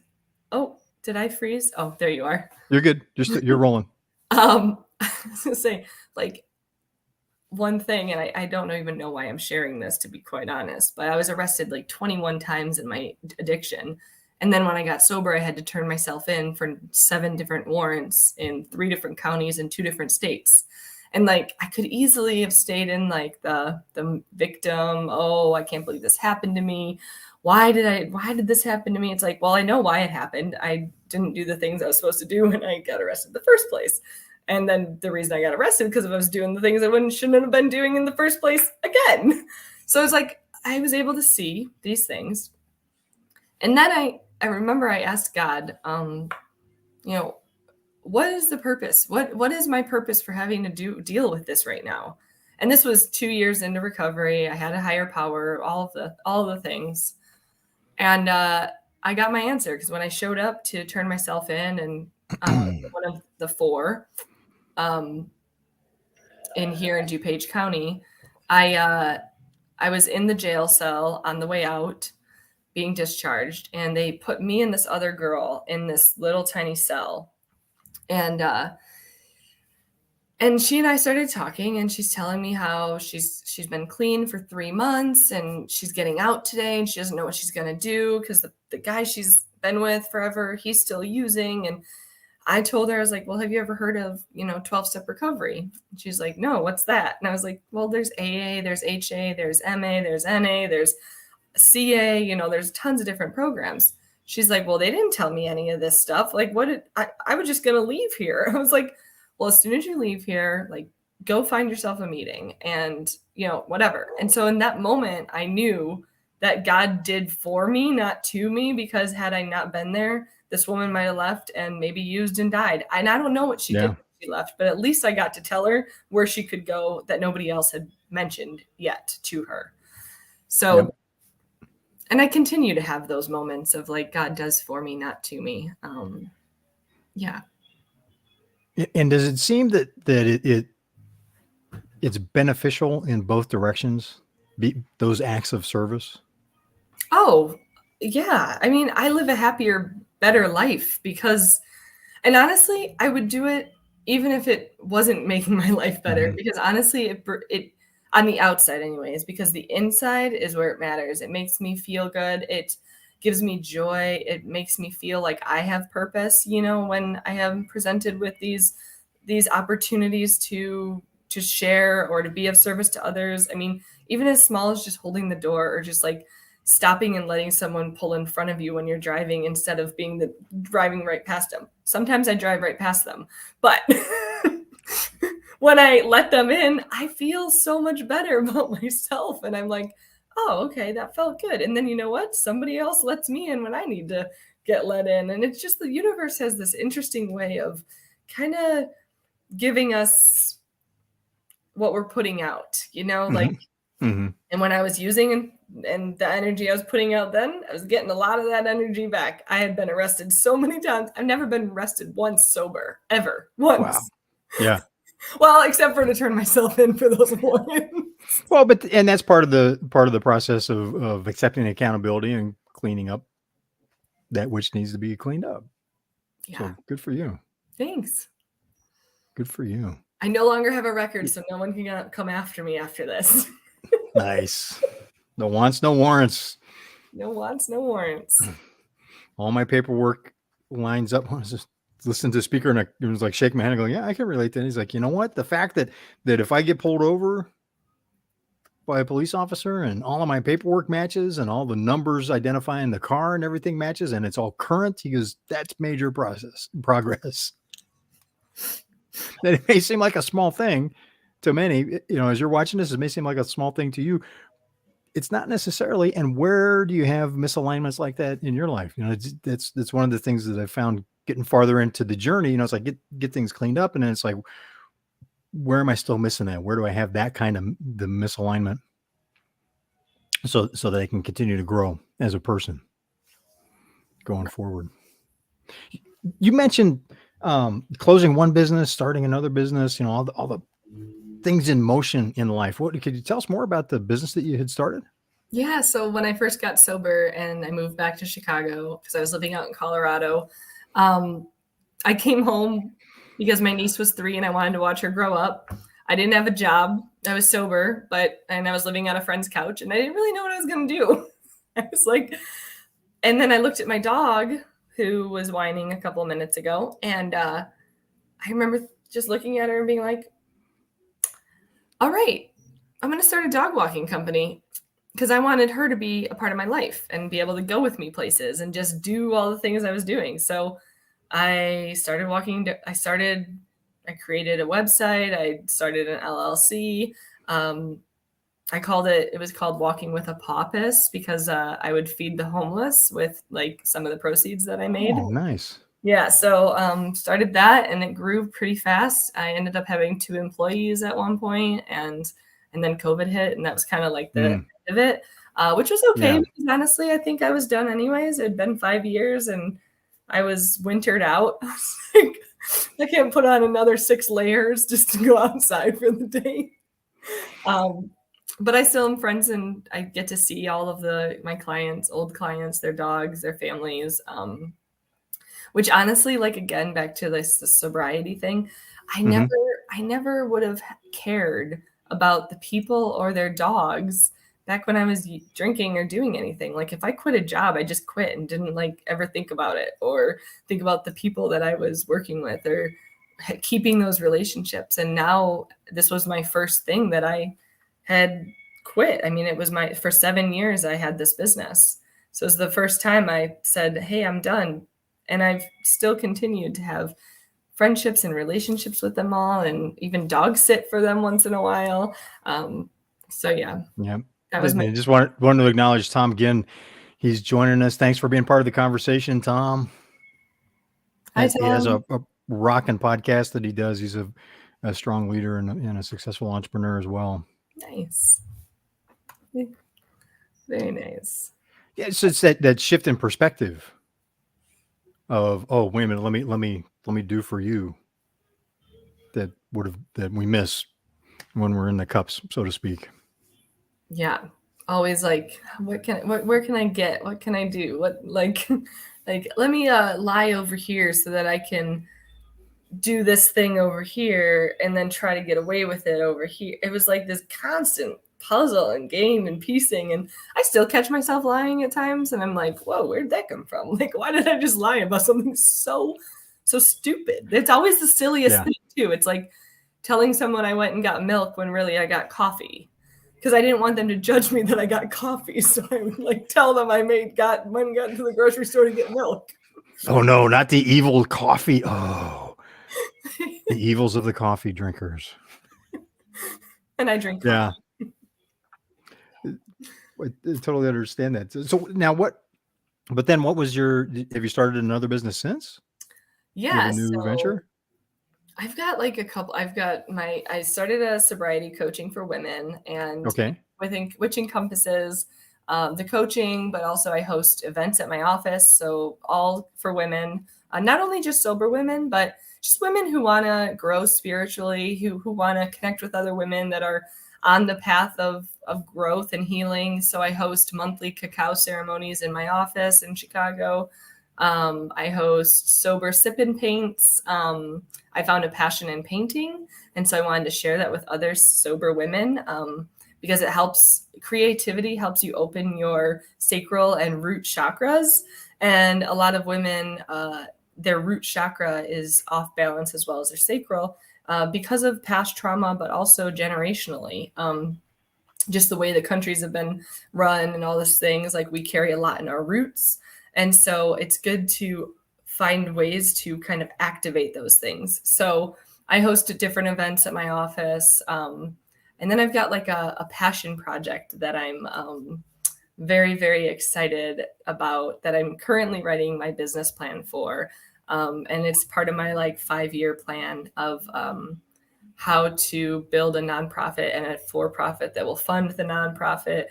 Oh, did I freeze? Oh, there you are. You're good. You're rolling. I was gonna say, like, one thing, and I don't even know why I'm sharing this, to be quite honest, but I was arrested like 21 times in my addiction. And then when I got sober, I had to turn myself in for 7 different warrants in 3 different counties in 2 different states. And like, I could easily have stayed in like the victim, oh, I can't believe this happened to me. Why did this happen to me? It's like, well, I know why it happened. I didn't do the things I was supposed to do when I got arrested in the first place. And then the reason I got arrested, because I was doing the things I shouldn't have been doing in the first place again. So it's like, I was able to see these things. And then I remember I asked God, what is the purpose? What is my purpose for having to deal with this right now? And this was 2 years into recovery. I had a higher power, all of the things. And I got my answer, because when I showed up to turn myself in, and one of the 4, in here in DuPage County, I was in the jail cell on the way out, being discharged, and they put me and this other girl in this little tiny cell, and she and I started talking, and she's telling me how she's been clean for 3 months, and she's getting out today, and she doesn't know what she's gonna do, because the guy she's been with forever, he's still using. And I told her, I was like, well, have you ever heard of, 12-step recovery? And she's like, no, what's that? And I was like, well, there's AA, there's HA, there's MA, there's NA, there's CA, there's tons of different programs. She's like, well, they didn't tell me any of this stuff. Like, I was just going to leave here. I was like, well, as soon as you leave here, like, go find yourself a meeting and, whatever. And so in that moment, I knew that God did for me, not to me, because had I not been there, this woman might have left and maybe used and died. And I don't know what she did when she left, but at least I got to tell her where she could go that nobody else had mentioned yet to her. So, and I continue to have those moments of like, God does for me, not to me. Yeah. And does it seem that it's beneficial in both directions, those acts of service? Oh, yeah. I mean, I live a happier, better life because, and honestly, I would do it even if it wasn't making my life better, because honestly, it on the outside anyways, because the inside is where it matters. It makes me feel good. It gives me joy. It makes me feel like I have purpose, when I am presented with these opportunities to share or to be of service to others. I mean, even as small as just holding the door, or just like stopping and letting someone pull in front of you when you're driving, instead of being driving right past them. Sometimes I drive right past them, but when I let them in, I feel so much better about myself. And I'm like, oh, okay, that felt good. And then you know what? Somebody else lets me in when I need to get let in. And it's just, the universe has this interesting way of kind of giving us what we're putting out, like, and when I was using and the energy I was putting out then, I was getting a lot of that energy back. I had been arrested so many times. I've never been arrested once sober, ever. Once. Wow. Yeah. Well, except for to turn myself in for those warrants. Well, and that's part of the process of accepting accountability and cleaning up that which needs to be cleaned up. Yeah. So good for you. Thanks. Good for you. I no longer have a record, so no one can come after me after this. Nice. No wants, no warrants. No wants, no warrants. All my paperwork lines up. I was just listening to the speaker, and it was like shaking my head and going, yeah, I can relate to it. He's like, you know what? The fact that if I get pulled over by a police officer and all of my paperwork matches and all the numbers identifying the car and everything matches and it's all current. He goes, that's major progress. That it may seem like a small thing to many, as you're watching this, it may seem like a small thing to you. It's not necessarily. And where do you have misalignments like that in your life? That's one of the things that I found getting farther into the journey. It's like get things cleaned up, and then it's like, where am I still missing that? Where do I have that kind of the misalignment? So that I can continue to grow as a person going forward. You mentioned closing one business, starting another business. All the things in motion in life. Could you tell us more about the business that you had started? Yeah. So when I first got sober and I moved back to Chicago because I was living out in Colorado, I came home because my niece was 3 and I wanted to watch her grow up. I didn't have a job. I was sober, and I was living on a friend's couch and I didn't really know what I was going to do. I was like, and then I looked at my dog who was whining a couple of minutes ago. And I remember just looking at her and being like, all right, I'm going to start a dog walking company because I wanted her to be a part of my life and be able to go with me places and just do all the things I was doing. So I started walking. I created a website. I started an LLC. It was called Walking with a Pawpus because I would feed the homeless with like some of the proceeds that I made. Oh, nice. Yeah. So started that and it grew pretty fast. I ended up having 2 employees at one point and then COVID hit and that was kind of like the end of it, which was okay. Yeah. Because honestly, I think I was done anyways. It had been 5 years and I was wintered out. I can't put on another 6 layers just to go outside for the day. But I still am friends and I get to see all of my clients, old clients, their dogs, their families, which honestly, like, again, back to the sobriety thing, I never would have cared about the people or their dogs back when I was drinking or doing anything. Like if I quit a job, I just quit and didn't like ever think about it or think about the people that I was working with or keeping those relationships. And now this was my first thing that I had quit. I mean, it was for 7 years I had this business. So it was the first time I said, hey, I'm done. And I've still continued to have friendships and relationships with them all and even dog sit for them once in a while. So yeah. Yeah. That was I just wanted to acknowledge Tom again. He's joining us. Thanks for being part of the conversation, Tom. Hi, Tom. He has a rocking podcast that he does. He's a strong leader and a successful entrepreneur as well. Nice. Very nice. Yeah, so it's that shift in perspective of, oh, wait a minute, let me do for you that we miss when we're in the cups, so to speak. Yeah. Always like, where can I get? What can I do? What like let me lie over here so that I can do this thing over here and then try to get away with it over here. It was like this constant puzzle and game and piecing. And I still catch myself lying at times. And I'm like, whoa, where'd that come from? Like, why did I just lie about something so stupid? It's always the silliest thing too. It's like telling someone I went and got milk when really I got coffee. Because I didn't want them to judge me that I got coffee. So I would like tell them I went and got into the grocery store to get milk. Oh no, not the evil coffee. Oh, the evils of the coffee drinkers. And I drink coffee. Yeah. I totally understand that. So now but then what was have you started another business since? Yeah. A new venture? I've got like a couple, I started a sobriety coaching for women and which encompasses the coaching, but also I host events at my office. So all for women, not only just sober women, but just women who want to grow spiritually, who want to connect with other women that are on the path of growth and healing. So I host monthly cacao ceremonies in my office in Chicago. I host sober sip and paints. I found a passion in painting. And so I wanted to share that with other sober women because creativity helps you open your sacral and root chakras. And a lot of women, their root chakra is off balance as well as their sacral because of past trauma, but also generationally. just the way the countries have been run and all those things, like we carry a lot in our roots. And so it's good to find ways to kind of activate those things. So I host different events at my office. And then I've got like a passion project that I'm very, very excited about, that I'm currently writing my business plan for. And it's part of my like 5-year plan of how to build a nonprofit and a for-profit that will fund the nonprofit.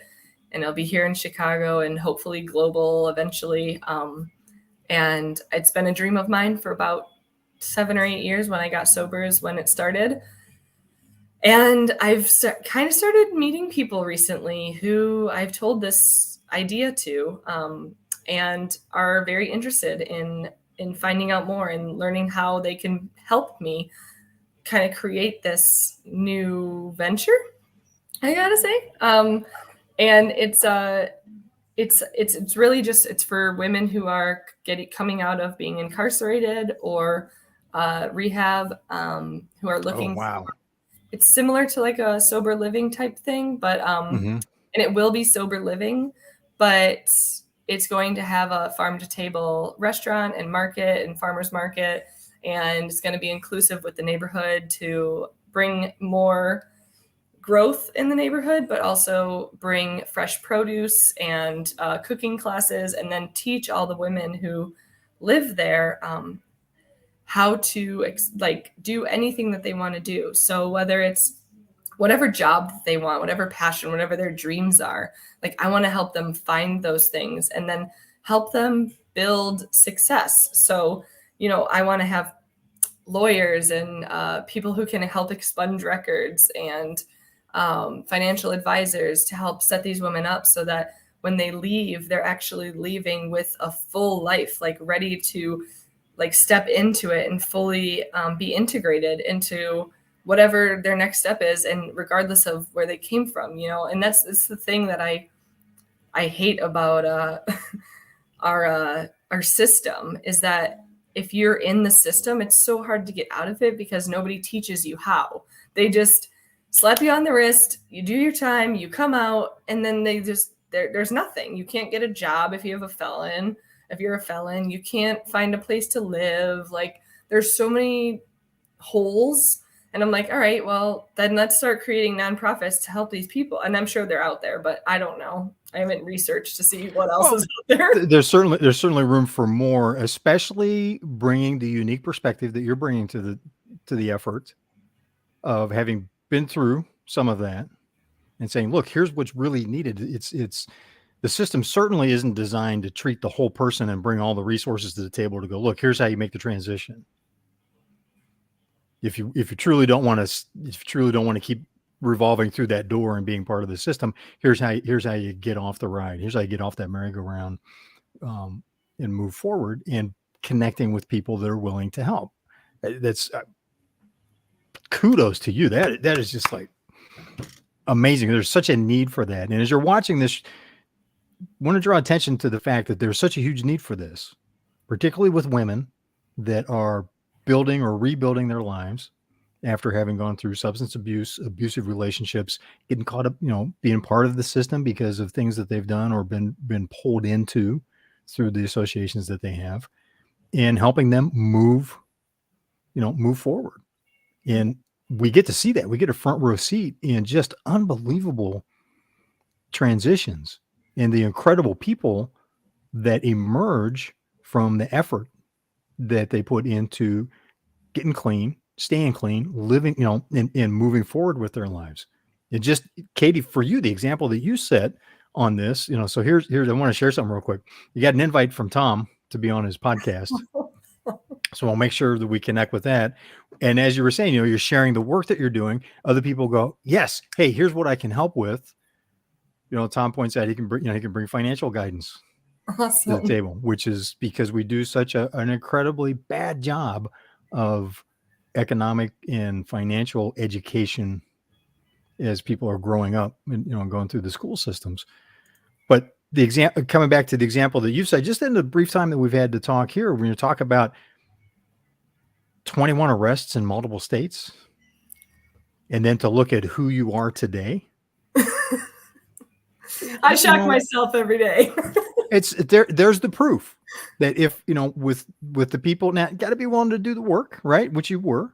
And it'll be here in Chicago and hopefully global eventually. And it's been a dream of mine for about 7 or 8 years. When I got sober is when it started. And I've kind of started meeting people recently who I've told this idea to, and are very interested in finding out more and learning how they can help me kind of create this new venture, I gotta say. And it's really just, it's for women who are coming out of being incarcerated or rehab, who are looking. Oh, wow. It's similar to like a sober living type thing, but Mm-hmm. and it will be sober living, but it's going to have a farm to table restaurant and market and farmers market, and it's going to be inclusive with the neighborhood to bring more growth in the neighborhood, but also bring fresh produce and cooking classes, and then teach all the women who live there how to like do anything that they want to do. So whether it's whatever job they want, whatever passion, whatever their dreams are, like I want to help them find those things and then help them build success. So, I want to have lawyers and people who can help expunge records and financial advisors to help set these women up so that when they leave, they're actually leaving with a full life, like ready to like step into it and fully be integrated into whatever their next step is, and regardless of where they came from, and that's the thing that I hate about our system, is that if you're in the system, it's so hard to get out of it because nobody teaches you how. They just slap you on the wrist, you do your time, you come out, and then there's nothing. You can't get a job if you're a felon, you can't find a place to live. Like there's so many holes. And I'm like, all right, well, then let's start creating nonprofits to help these people. And I'm sure they're out there, but I don't know. I haven't researched to see what else is out there. There's certainly room for more, especially bringing the unique perspective that you're bringing to the effort of having been through some of that and saying, look, here's what's really needed. It's the system certainly isn't designed to treat the whole person and bring all the resources to the table to go, look, here's how you make the transition. If you truly don't want to keep revolving through that door and being part of the system, here's how you get off the ride. Here's how you get off that merry-go-round and move forward, and connecting with people that are willing to help. That's kudos to you. That is just like amazing. There's such a need for that. And as you're watching this, I want to draw attention to the fact that there's such a huge need for this, particularly with women that are building or rebuilding their lives after having gone through substance abuse, abusive relationships, getting caught up, being part of the system because of things that they've done or been pulled into through the associations that they have, and helping them move forward. And we get to see that. We get a front row seat in just unbelievable transitions and the incredible people that emerge from the effort that they put into getting clean, staying clean, living, and moving forward with their lives. And just, Katie, for you, the example that you set on this, so here's, I want to share something real quick. You got an invite from Tom to be on his podcast. So I'll make sure that we connect with that. And as you were saying, you're sharing the work that you're doing. Other people go, yes, hey, here's what I can help with. Tom points out he can bring financial guidance to the table, which is because we do such an incredibly bad job of economic and financial education as people are growing up and going through the school systems. But the example, coming back to the example that you said, just in the brief time that we've had to talk here, when you talk about 21 arrests in multiple states, and then to look at who you are today, I You shock know, myself every day. it's there's the proof that if, you know, with the people now, got to be willing to do the work, right? Which you were.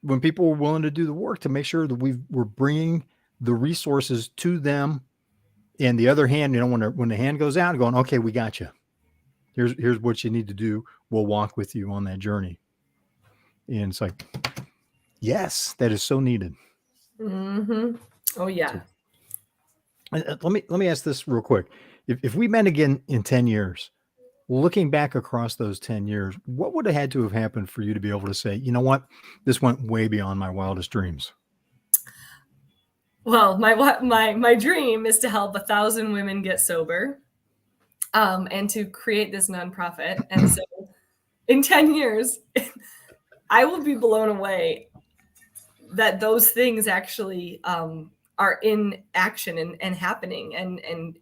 When people were willing to do the work to make sure that we're bringing the resources to them. And the other hand, you know, when the hand goes out, going, okay, we got you. Here's what you need to do. We'll walk with you on that journey. And it's like, yes, that is so needed. Mm-hmm. Oh yeah. So, let me ask this real quick. If we met again in 10 years, looking back across those 10 years, what would have had to have happened for you to be able to say, you know what, this went way beyond my wildest dreams? Well, my dream is to help 1,000 women get sober, and to create this nonprofit. And so, in 10 years, I will be blown away that those things actually are in action and happening. And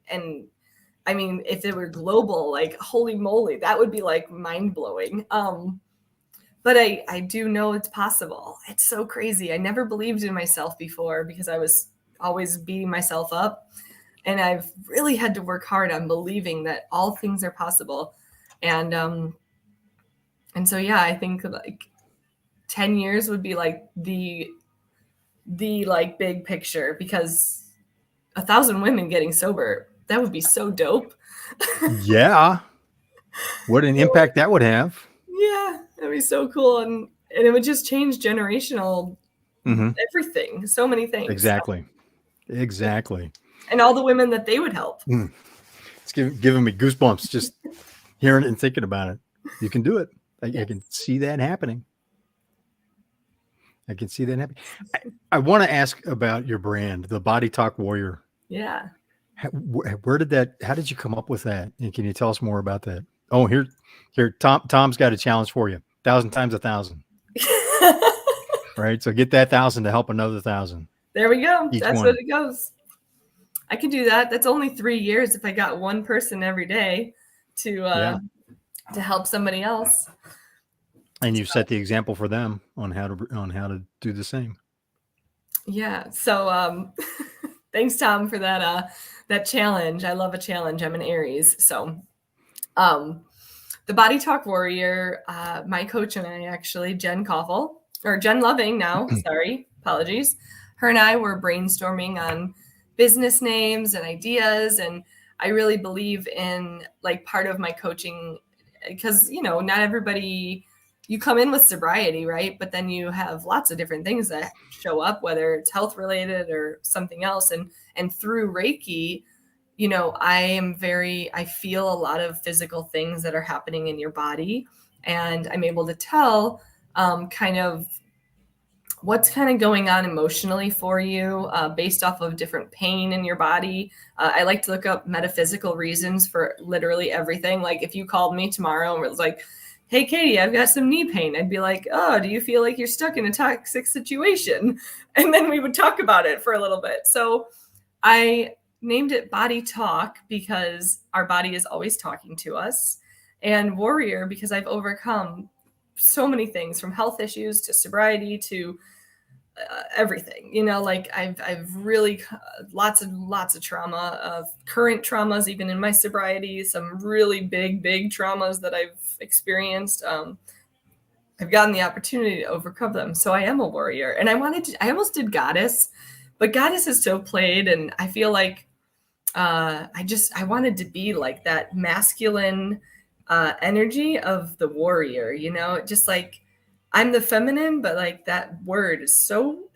I mean, if they were global, like holy moly, that would be like mind blowing. But I do know it's possible. It's so crazy. I never believed in myself before because I was always beating myself up. And I've really had to work hard on believing that all things are possible. And so yeah, I think like 10 years would be like the like big picture, because 1,000 women getting sober, that would be so dope. Yeah. What an impact that would have. Yeah, that'd be so cool. And it would just change generational everything, so many things. Exactly. Exactly. And all the women that they would help. It's giving me goosebumps just hearing it and thinking about it. You can do it. I can see that happening. I can see that happening. I want to ask about your brand, the Body Talk Warrior. Yeah. Where did that, how did you come up with that? And can you tell us more about that? Oh, here, Tom's got a challenge for you. 1,000 times 1,000. Right. So get that 1,000 to help another 1,000. There we go. That's one. what it goes. I can do that. That's only 3 years if I got one person every day to help somebody else. And you've set the example for them on how to do the same. Yeah. So thanks, Tom, for that challenge. I love a challenge. I'm an Aries. So the Body Talk Warrior, my coach and I actually, Jen Loving now, sorry, apologies. Her and I were brainstorming on business names and ideas. And I really believe in like part of my coaching, because, you know, not everybody, you come in with sobriety, right? But then you have lots of different things that show up, whether it's health related or something else. And through Reiki, you know, I feel a lot of physical things that are happening in your body. And I'm able to tell kind of what's kind of going on emotionally for you based off of different pain in your body. I like to look up metaphysical reasons for literally everything. Like if you called me tomorrow and was like, hey, Katie, I've got some knee pain, I'd be like, oh, do you feel like you're stuck in a toxic situation? And then we would talk about it for a little bit. So I named it Body Talk because our body is always talking to us, and Warrior because I've overcome so many things, from health issues to sobriety to everything, you know, like I've really lots of trauma, current traumas, even in my sobriety, some really big traumas that I've experienced. I've gotten the opportunity to overcome them. So I am a warrior. And I almost did goddess, but goddess is so played. And I feel like I wanted to be like that masculine energy of the warrior, you know, just like I'm the feminine, but like that word is so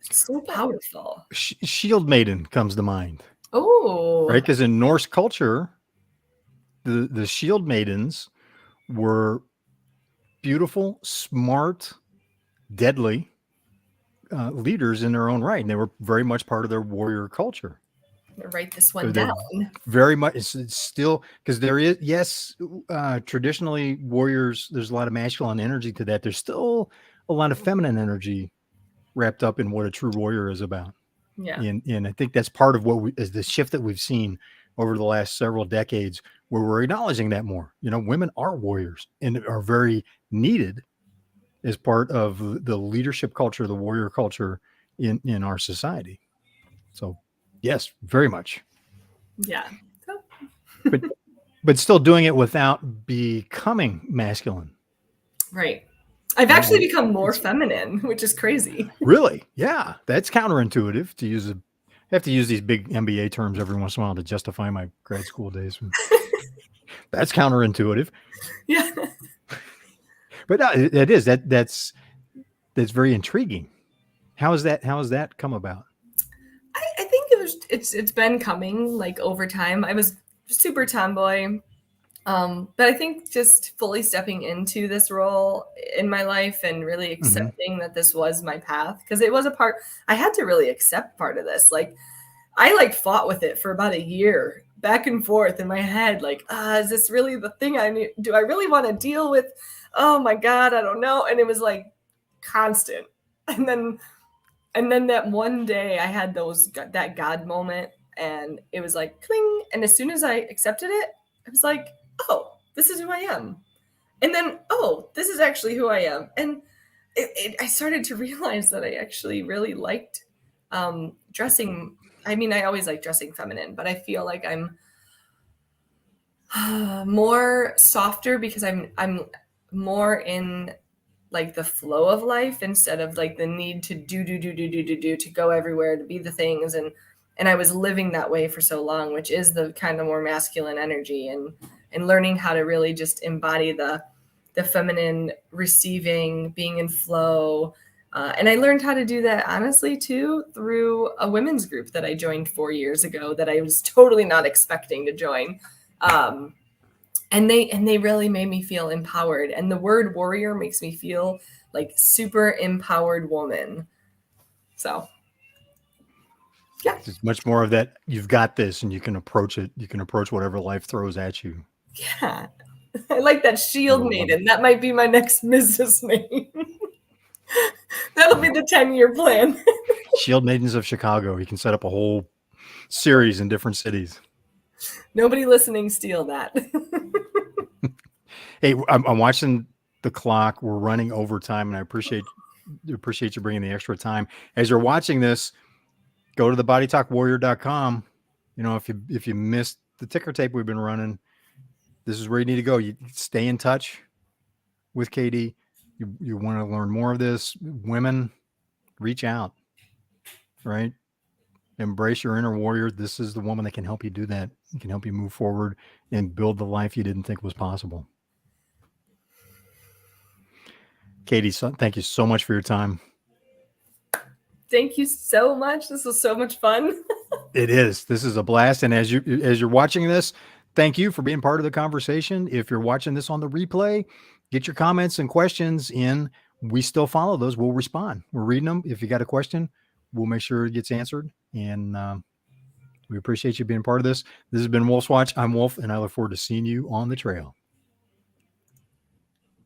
powerful. Shield Maiden comes to mind. Oh, right. Because in Norse culture, the Shield Maidens were beautiful, smart, deadly leaders in their own right. And they were very much part of their warrior culture. Write this one down. Very much. It's still, because there is, yes, traditionally warriors, there's a lot of masculine energy to that. There's still a lot of feminine energy wrapped up in what a true warrior is about. Yeah. And I think that's part of what is the shift that we've seen over the last several decades, where we're acknowledging that more. You know, women are warriors and are very needed as part of the leadership culture, the warrior culture in our society. So yes, very much. Yeah. So, But still doing it without becoming masculine. right. I've Right? actually become more feminine, which is crazy. Really? Yeah. That's counterintuitive to use I have to use these big MBA terms every once in a while to justify my grad school days. That's counterintuitive. Yeah. But no, it is. That's very intriguing. How has that come about? I think it's been coming like over time. I was super tomboy. But I think just fully stepping into this role in my life and really accepting that this was my path, because it was a part I had to really accept part of this. Like I like fought with it for about a year, back and forth in my head, like, is this really the thing I need? Do I really want to deal with? Oh my God, I don't know. And it was like constant. And then that one day I had that God moment, and it was like cling. And as soon as I accepted it, I was like, oh, this is who I am. And then, oh, this is actually who I am. And I started to realize that I actually really liked dressing. I mean, I always like dressing feminine, but I feel like I'm more softer because I'm more in like the flow of life instead of like the need to do to go everywhere, to be the things. And I was living that way for so long, which is the kind of more masculine energy, and learning how to really just embody the feminine, receiving, being in flow. And I learned how to do that honestly too through a women's group that I joined 4 years ago that I was totally not expecting to join. And they really made me feel empowered. And the word warrior makes me feel like super empowered woman. So yeah. It's much more of that. You've got this, and you can approach it. You can approach whatever life throws at you. Yeah. I like that, shield maiden. That might be my next Mrs. name. That'll be the 10-year plan. Shield Maidens of Chicago. You can set up a whole series in different cities. Nobody listening steal that. Hey, I'm watching the clock. We're running overtime, and I appreciate you bringing the extra time. As you're watching this, go to the bodytalkwarrior.com. You know, if you missed the ticker tape we've been running, this is where you need to go. You stay in touch with Katie. You want to learn more of this. Women, reach out, right? Embrace your inner warrior. This is the woman that can help you do that. It can help you move forward and build the life you didn't think was possible. Katie, thank you so much for your time. Thank you so much. This was so much fun. It is. This is a blast. And as you're watching this, thank you for being part of the conversation. If you're watching this on the replay, get your comments and questions in. We still follow those. We'll respond. We're reading them. If you got a question, we'll make sure it gets answered. And we appreciate you being part of this. This has been Wolf's Watch. I'm Wolf, and I look forward to seeing you on the trail.